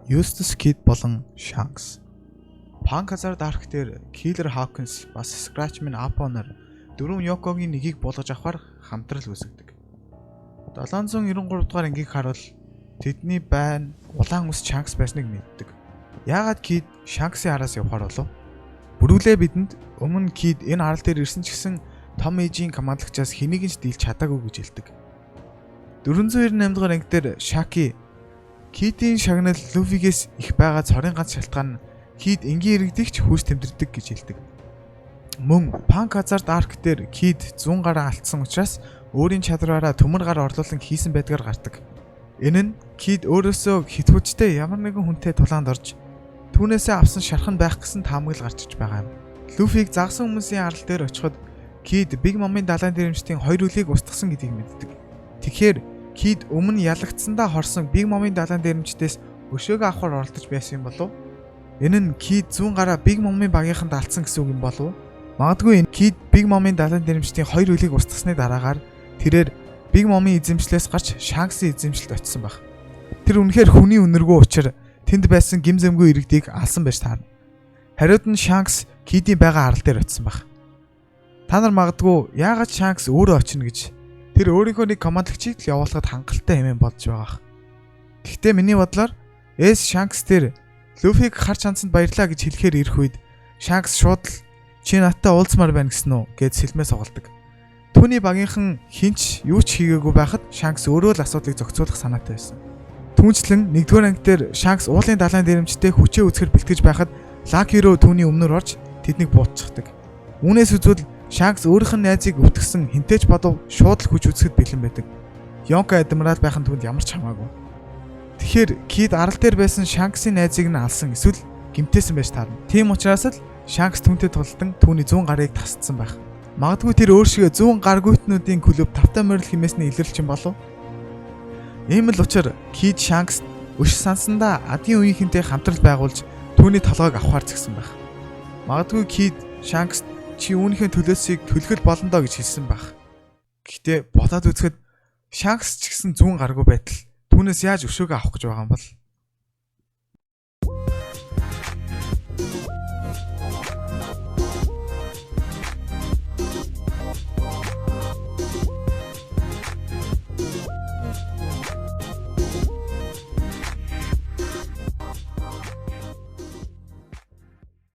Eustace Kid болон Shanks. Punk Hazard Arc дээр Killer Hawkins бас Scratchman Apo-нор дөрвөн Yoko-гийн нэгийг болгож авахар хамтрал үүсгдэг. 793 дугаар ангийг харуул тэдний байн улаан ус Shanks байсныг мэддэг. Яагаад Kid Shanks-ийн араас явахаар болов? Бүрүүлээ бидэнд өмнө Kid энэ арал дээр ирсэн ч гэсэн том ээжийн командлагчаас хэнийг ч дийлж чадаагүй гэж хэлдэг. 498 дугаар анги дээр Shaki Kid-ийн шагнал Luffy-гээс их байгаа цорын ганц шалтгаан нь Kid энгийн иргэдэгч хүйс тэмдэрдэг гэж хэлдэг. Мөн Punk Hazard Arc дээр Kid 100 гараа алдсан учраас өөрийн чадвараараа төмөр гар орлуулан хийсэн байдгаар гардаг. Энэ нь Kid өөрөөсөө хитгүүчтэй ямар нэгэн хүнтэй тулаанд орж түүнээсээ авсан шархан байх гэсэн таамаглал гарч иж байгаа юм. Luffy-г загсан хүмүүсийн арал дээр очиход Kid Big Mom-ын далайн дээрэмчдийн хоёр үлийг устгасан гэдгийг мэддэг. Тэгэхээр Kid өмнө ялагдсандаа хорсон Big Mom-ын далайн дээрэмчдээс өшөөгөө авахар оролдож байсан юм болов? Энэ нь Kid 100 гараа Big Mom-ын багийнханд алдсан гэсэн үг юм болов? Магадгүй энэ Kid Big Mom-ын далайн дээрэмчдийн хоёр үлийг устгасны дараагаар тэрээр Big Mom-ын эзэмшлээс гарч Shanks-ийн эзэмшилд очсон баг. Тэр үнэхээр хүний үнэргүй учраа тэнд байсан гимзэмгүй иргэдийг алсан байж таарна. Хариуд нь Shanks Kid-ийн байгаа арал дээр очсон баг. Та нар магадгүй яагаад Shanks өөрөө очино гэж тэр өөрийнхөө нэг командлагчийг л явуулахад хангалттай юм бодож байгаа. Гэхдээ миний бодлоор Shanks тэр Luffy-г харж хандсанд баярлаа гэж хэлэхээр ирэх үед Shanks шууд л чи надтай уулзмаар байна гэсэн үү гэж сэлмээ сугалдаг. Түүний багийнхан хинч юу ч хийгээгүй байхад Shanks өөрөө л асуудлыг зохицуулах санаатай байсан. Түүнчлэн 1-р анги дээр Shanks уулын далайн дээрэмчтэй хүчээ үзэхэр бэлтгэж байхад Lucky руу түүний өмнөр орж тэднийг буутчихдаг. Үүнээс үзвэл Shanks өөрийнх нь найзыг өвтгсөн хинтээч бодов шууд л хүч үзэхэд бэлэн байдаг. Yonko адмирал байх нь түүнд ямар ч хамаагүй. Тэгэхээр Kid арал дээр байсан Shanks-ийн найзыг нь алсан эсвэл гэмтээсэн байж таарна. Тийм учраас л Shanks түүнтэй тулдан түүний 100 гарыг тасцсан байх. Магадгүй тэр өөршигөө 100 гар гүйтнүүдийн клуб тавтай морил хэмээсний илэрлэж юм болов? Ийм л учраас Kid Shanks өш сансандаа адгийн үеийнхэнтэй хамтрал байгуулж түүний толгойг авахар згсэн байх. Магадгүй Kid Shanks чи үүнийхээ төлөөсийг төлөхөл болно доо гэж хэлсэн байх. Гэхдээ бодоод үзэхэд Shanks ч гэсэн 100 гаргүй байтал түүнээс яаж өшөөгөө авах гэж байгаа юм бол